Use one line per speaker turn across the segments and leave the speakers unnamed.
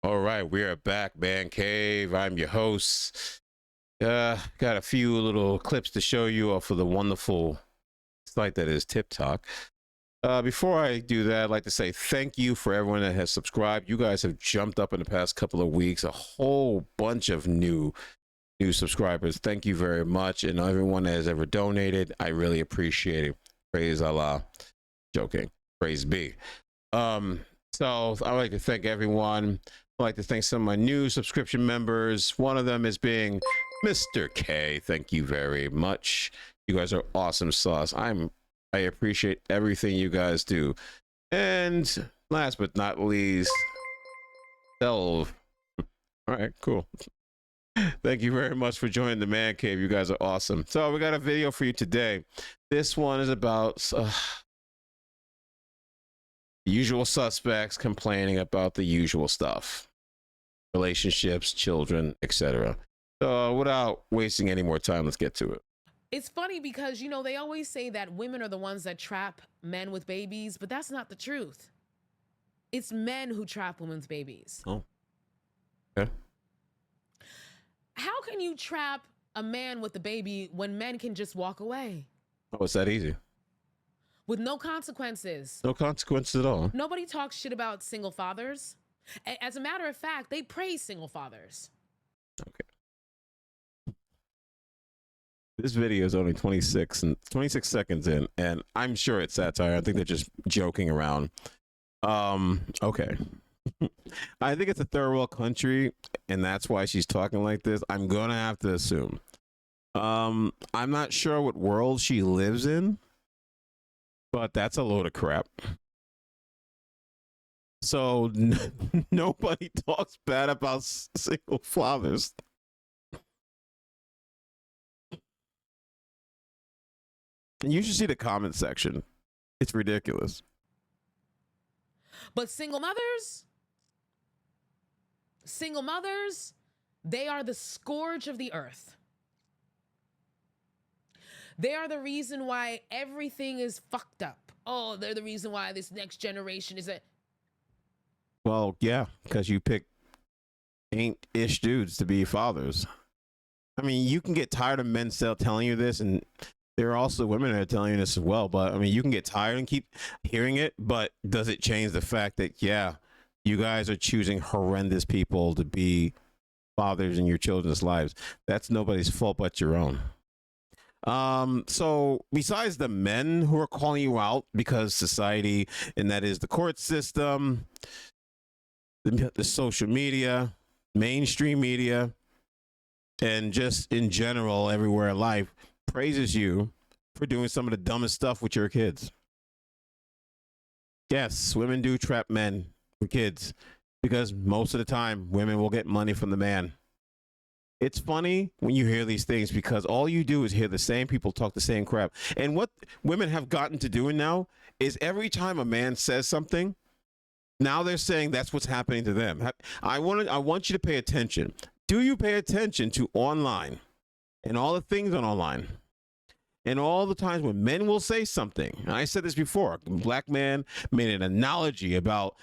All right, we are back, Man Cave. I'm your host. Got a few little clips to show you off of the wonderful site that is TikTok. Before I do that, I'd like to say thank you for everyone that has subscribed. You guys have jumped up in the past couple of weeks, a whole bunch of new subscribers. Thank you very much. And everyone that has ever donated, I really appreciate it. Praise Allah. Joking. Praise be. So I'd like to thank everyone. I'd like to thank some of my new subscription members. One of them is being Mr. K. Thank you very much. You guys are awesome sauce. I appreciate everything you guys do. And last but not least, Delve. All right, cool. Thank you very much for joining the Man Cave. You guys are awesome. So we got a video for you today. This one is about usual suspects complaining about the usual stuff, relationships, children, etc. So without wasting any more time, let's get to it.
It's funny because, you know, they always say that women are the ones that trap men with babies, but that's not the truth. It's men who trap women's babies.
Oh, okay.
How can you trap a man with a baby when men can just walk away?
Oh, it's that easy.
With no consequences.
No consequences at all.
Nobody talks shit about single fathers. As a matter of fact, they praise single fathers.
Okay. This video is only 26 seconds in, and I'm sure it's satire. I think they're just joking around. Okay. I think it's a third world country, and that's why she's talking like this. I'm gonna have to assume. I'm not sure what world she lives in, but that's a load of crap. So nobody talks bad about single fathers. And you should see the comment section. It's ridiculous.
But single mothers, they are the scourge of the earth. They are the reason why everything is fucked up. Oh, they're the reason why this next generation is a...
Well, yeah, because you pick ain't-ish dudes to be fathers. I mean, you can get tired of men still telling you this, and there are also women that are telling you this as well. But, I mean, you can get tired and keep hearing it, but does it change the fact that, yeah, you guys are choosing horrendous people to be fathers in your children's lives? That's nobody's fault but your own. So besides the men who are calling you out because society, and that is the court system, the social media, mainstream media, and just in general, everywhere in life, praises you for doing some of the dumbest stuff with your kids. Yes, women do trap men with kids because most of the time women will get money from the man. It's funny when you hear these things because all you do is hear the same people talk the same crap. And what women have gotten to doing now is every time a man says something, now they're saying that's what's happening to them. I want you to pay attention. Do you pay attention to online and all the things on online? And all the times when men will say something, and I said this before, a black man made an analogy about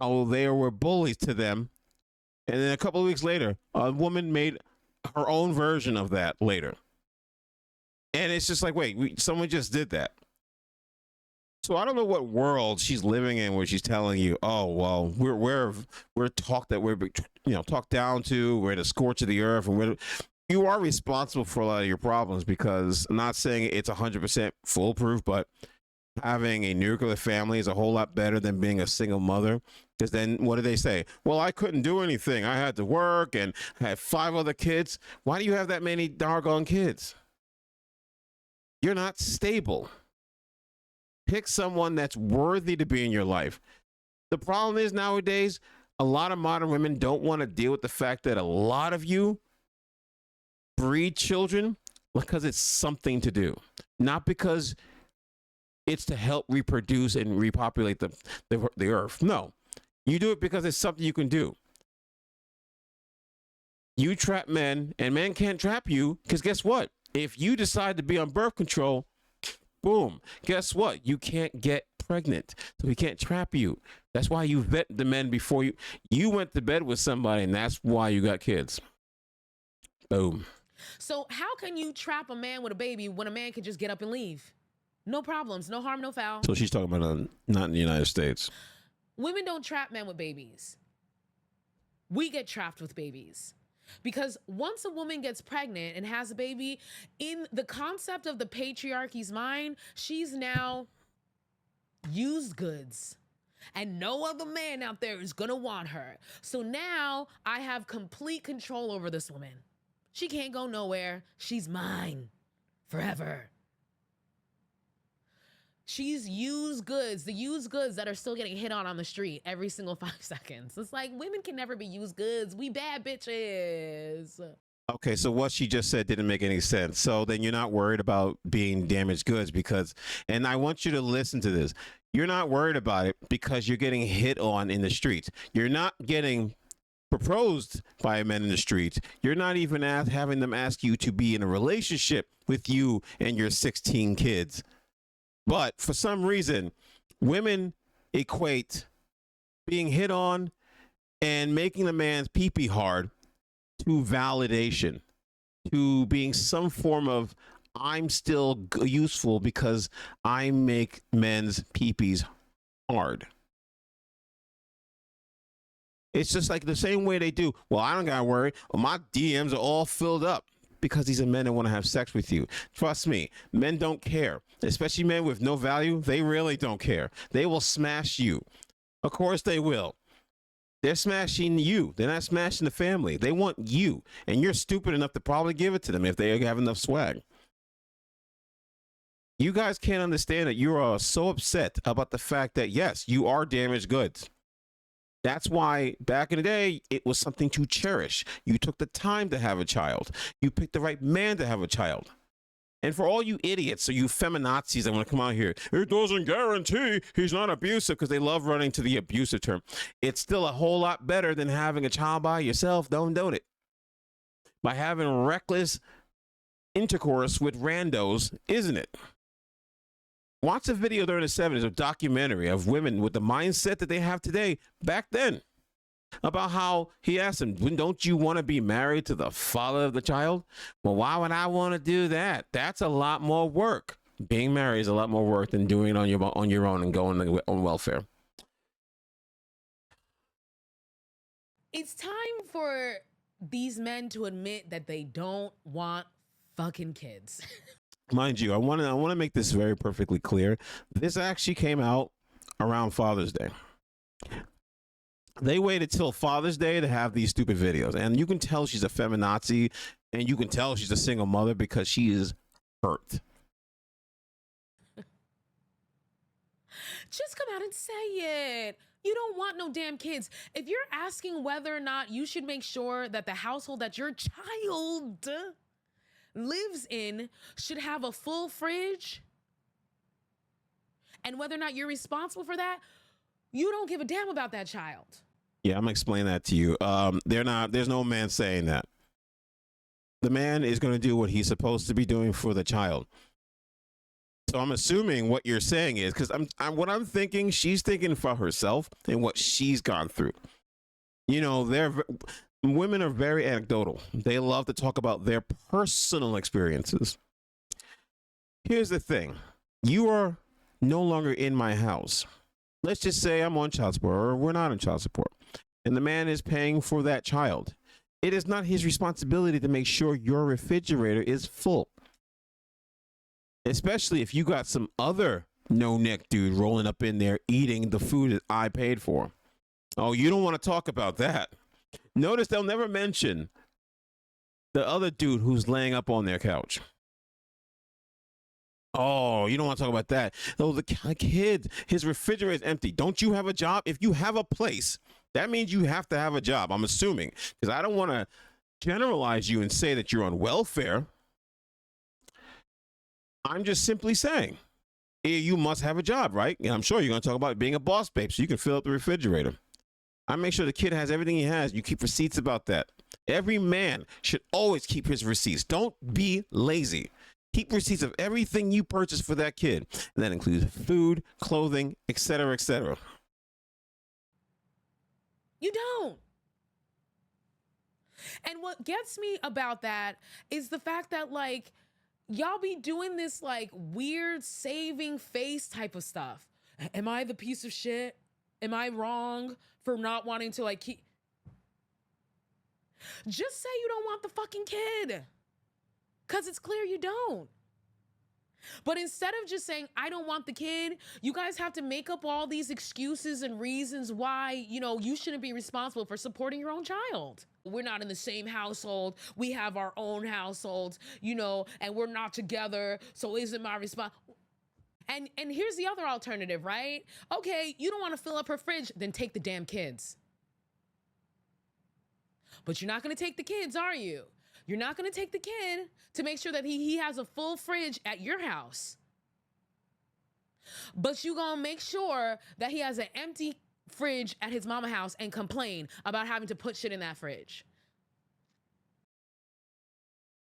how they were bullies to them. And then a couple of weeks later, a woman made her own version of that later. And it's just like, wait, someone just did that. So I don't know what world she's living in where she's telling you, oh, well, we're talked that we're, talked down to, we're the scorch of the earth, and you are responsible for a lot of your problems, because I'm not saying it's 100% foolproof, but having a nuclear family is a whole lot better than being a single mother. Because then what do they say? Well, I couldn't do anything. I had to work and I had 5 other kids. Why do you have that many doggone kids? You're not stable. Pick someone that's worthy to be in your life. The problem is nowadays, a lot of modern women don't want to deal with the fact that a lot of you breed children because it's something to do, not because it's to help reproduce and repopulate the earth. No. You do it because it's something you can do. You trap men, and men can't trap you, because guess what? If you decide to be on birth control, boom, guess what? You can't get pregnant, so he can't trap you. That's why you vet the men before you went to bed with somebody, and that's why you got kids. Boom.
So how can you trap a man with a baby when a man can just get up and leave? No problems, no harm, no foul.
So she's talking about not in the United States.
Women don't trap men with babies. We get trapped with babies. Because once a woman gets pregnant and has a baby, in the concept of the patriarchy's mind, she's now used goods. And no other man out there is gonna want her. So now I have complete control over this woman. She can't go nowhere. She's mine forever. She's used goods, the used goods that are still getting hit on the street every single 5 seconds. It's like women can never be used goods. We bad bitches.
Okay, so what she just said didn't make any sense. So then you're not worried about being damaged goods because, and I want you to listen to this. You're not worried about it because you're getting hit on in the streets. You're not getting proposed by men in the streets. You're not even having them ask you to be in a relationship with you and your 16 kids. But for some reason, women equate being hit on and making a man's pee-pee hard to validation, to being some form of I'm still useful because I make men's pee-pees hard. It's just like the same way they do. Well, I don't gotta worry. Well, my DMs are all filled up because these are men that want to have sex with you. Trust me, men don't care, especially men with no value. They really don't care. They will smash you. Of course they will. They're smashing you. They're not smashing the family. They want you, and you're stupid enough to probably give it to them if they have enough swag. You guys can't understand that you are so upset about the fact that, yes, you are damaged goods. That's why back in the day, it was something to cherish. You took the time to have a child. You picked the right man to have a child. And for all you idiots or you feminazis that want to come out here, it doesn't guarantee he's not abusive because they love running to the abusive term. It's still a whole lot better than having a child by yourself. Don't it? By having reckless intercourse with randos, isn't it? Watch a video during the 70s, a documentary of women with the mindset that they have today back then about how he asked them, don't you want to be married to the father of the child? Well, why would I want to do that? That's a lot more work. Being married is a lot more work than doing it on your own and going on welfare.
It's time for these men to admit that they don't want fucking kids.
Mind you, I want to make this very perfectly clear. This actually came out around Father's Day. They waited till Father's Day to have these stupid videos, and you can tell she's a feminazi, and you can tell she's a single mother because she is hurt.
Just come out and say it. You don't want no damn kids. If you're asking whether or not you should make sure that the household that your child lives in should have a full fridge, and whether or not you're responsible for that, you don't give a damn about that child.
Yeah, I'm gonna explain that to you. There's no man saying that. The man is going to do what he's supposed to be doing for the child. So I'm assuming what you're saying is, because what I'm thinking, she's thinking for herself and what she's gone through. You know, women are very anecdotal. They love to talk about their personal experiences. Here's the thing. You are no longer in my house. Let's just say I'm on child support or we're not on child support, and the man is paying for that child. It is not his responsibility to make sure your refrigerator is full. Especially if you got some other no-neck dude rolling up in there eating the food that I paid for. Oh, you don't want to talk about that. Notice they'll never mention the other dude who's laying up on their couch. Oh, you don't want to talk about that. Oh, the kid, his refrigerator is empty. Don't you have a job? If you have a place, that means you have to have a job, I'm assuming. Because I don't want to generalize you and say that you're on welfare. I'm just simply saying, you must have a job, right? And I'm sure you're going to talk about being a boss babe so you can fill up the refrigerator. I make sure the kid has everything he has. You keep receipts about that. Every man should always keep his receipts. Don't be lazy. Keep receipts of everything you purchase for that kid. And that includes food, clothing, etc., etc.
You don't. And what gets me about that is the fact that, like, y'all be doing this, like, weird saving face type of stuff. Am I the piece of shit? Am I wrong for not wanting to, like, keep... Just say you don't want the fucking kid. Because it's clear you don't. But instead of just saying, I don't want the kid, you guys have to make up all these excuses and reasons why, you know, you shouldn't be responsible for supporting your own child. We're not in the same household. We have our own households, you know, and we're not together. So isn't my response? And here's the other alternative, right? Okay, you don't want to fill up her fridge, then take the damn kids. But you're not going to take the kids, are you? You're not going to take the kid to make sure that he has a full fridge at your house. But you're going to make sure that he has an empty fridge at his mama house and complain about having to put shit in that fridge.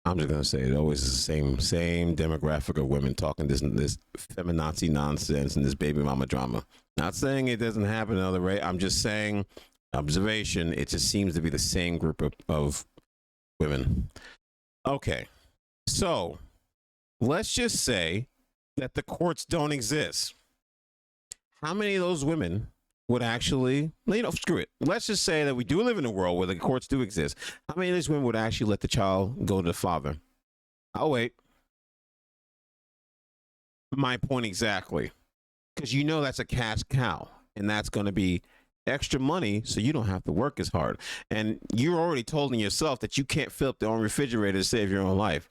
I'm just going to say it always is the same demographic of women talking this feminazi nonsense and this baby mama drama. Not saying it doesn't happen another way. I'm just saying, observation, it just seems to be the same group of women. Okay, so let's just say that the courts don't exist. How many of those women would actually, you know, screw it. Let's just say that we do live in a world where the courts do exist. How many of these women would actually let the child go to the father? I'll wait. My point exactly. Because you know that's a cash cow, and that's going to be extra money so you don't have to work as hard. And you're already told in yourself that you can't fill up the own refrigerator to save your own life.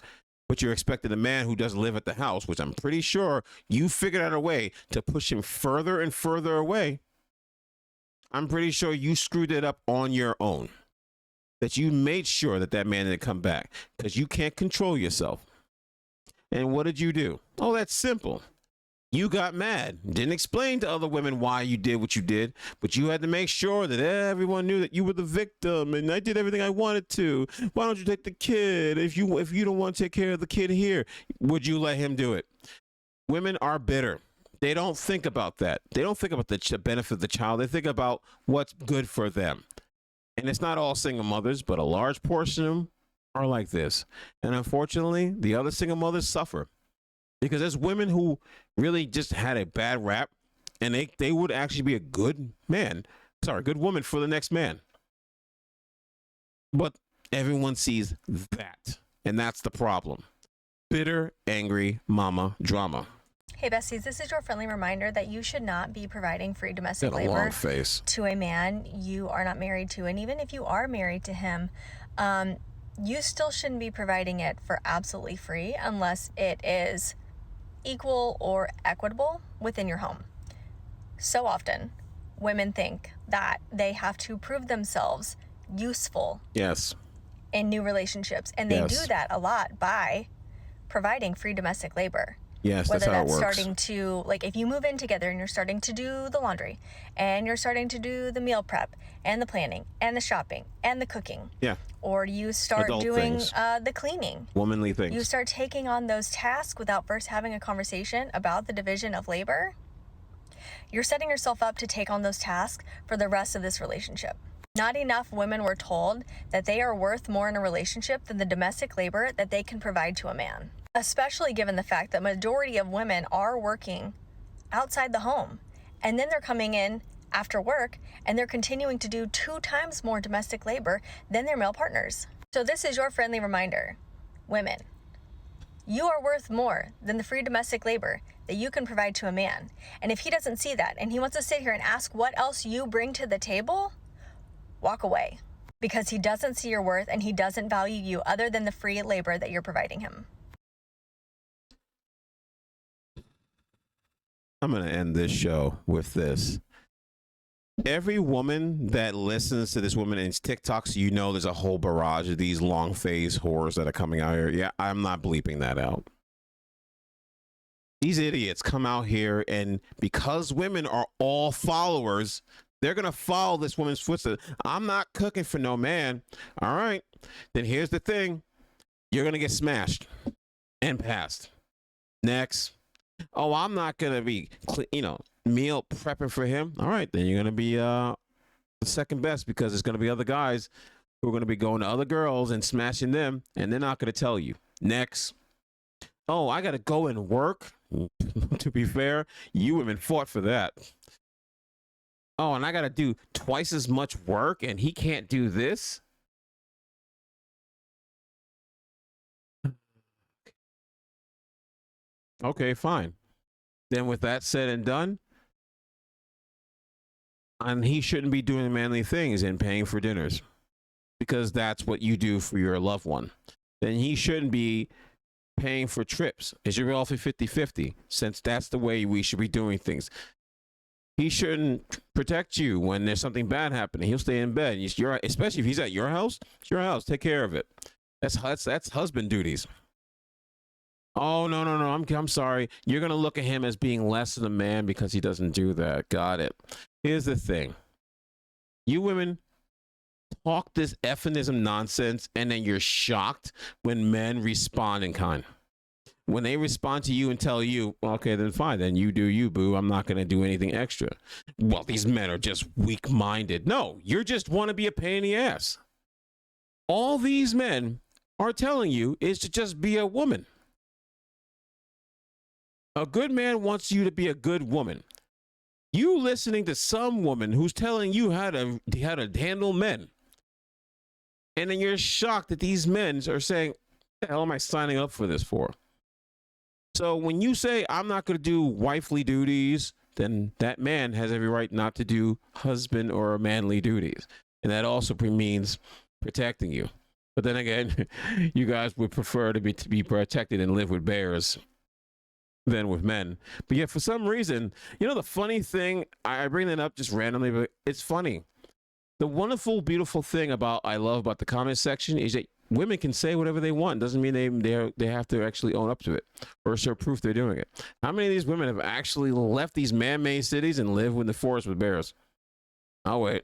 But you're expecting a man who doesn't live at the house, which I'm pretty sure you figured out a way to push him further and further away. I'm pretty sure you screwed it up on your own. That you made sure that that man didn't come back because you can't control yourself. And what did you do? Oh, that's simple. You got mad, didn't explain to other women why you did what you did, but you had to make sure that everyone knew that you were the victim and I did everything I wanted to. Why don't you take the kid? If you don't want to take care of the kid here, would you let him do it? Women are bitter. They don't think about that. They don't think about the benefit of the child. They think about what's good for them. And it's not all single mothers, but a large portion of them are like this. And unfortunately, the other single mothers suffer. Because there's women who really just had a bad rap, and they would actually be a good woman for the next man. But everyone sees that, and that's the problem. Bitter, angry mama drama.
Hey besties, this is your friendly reminder that you should not be providing free domestic labor to a man you are not married to. And even if you are married to him, you still shouldn't be providing it for absolutely free unless it is equal or equitable within your home. So often, women think that they have to prove themselves useful in new relationships. And they do that a lot by providing free domestic labor.
Yes,
whether
that's how it
that's
works.
Starting to, like, if you move in together and you're starting to do the laundry and you're starting to do the meal prep and the planning and the shopping and the cooking.
Yeah.
Or you start
Adult
doing
things.
The cleaning.
Womanly things.
You start taking on those tasks without first having a conversation about the division of labor. You're setting yourself up to take on those tasks for the rest of this relationship. Not enough women were told that they are worth more in a relationship than the domestic labor that they can provide to a man. Especially given the fact that majority of women are working outside the home. And then they're coming in after work and they're continuing to do 2 times more domestic labor than their male partners. So this is your friendly reminder. Women, you are worth more than the free domestic labor that you can provide to a man. And if he doesn't see that and he wants to sit here and ask what else you bring to the table, walk away. Because he doesn't see your worth and he doesn't value you other than the free labor that you're providing him.
I'm going to end this show with this. Every woman that listens to this woman in TikToks, you know there's a whole barrage of these long phase whores that are coming out here. Yeah, I'm not bleeping that out. These idiots come out here, and because women are all followers, they're going to follow this woman's footsteps. I'm not cooking for no man. All right. Then here's the thing. You're going to get smashed. and passed. Next. Oh, I'm not gonna be, meal prepping for him. All right, then you're gonna be the second best, because there's gonna be other guys who are gonna be going to other girls and smashing them, and they're not gonna tell you. Next. Oh, I gotta go and work. To be fair, you women fought for that. Oh, and I gotta do twice as much work, and he can't do this. Okay, fine. Then with that said and done, and he shouldn't be doing manly things and paying for dinners, because that's what you do for your loved one. Then he shouldn't be paying for trips. It should be all 50-50, since that's the way we should be doing things. He shouldn't protect you when there's something bad happening. He'll stay in bed. Especially if he's at your house. It's your house. Take care of it. That's husband duties. Oh, no. I'm sorry. You're going to look at him as being less than a man because he doesn't do that. Got it. Here's the thing. You women talk this effinism nonsense, and then you're shocked when men respond in kind. When they respond to you and tell you, okay, then fine, then you do you, boo. I'm not going to do anything extra. Well, these men are just weak-minded. No, you just want to be a pain in the ass. All these men are telling you is to just be a woman. A good man wants you to be a good woman. You listening to some woman who's telling you how to handle men. And then you're shocked that these men are saying, what the hell am I signing up for this for? So when you say, I'm not going to do wifely duties, then that man has every right not to do husband or manly duties. And that also means protecting you. But then again, you guys would prefer to be protected and live with bears than with men. But yet for some reason, the funny thing, I bring that up just randomly, but it's funny. The wonderful, beautiful thing I love about the comment section is that women can say whatever they want. Doesn't mean they have to actually own up to it or show proof they're doing it. How many of these women have actually left these man-made cities and live in the forest with bears? I'll wait.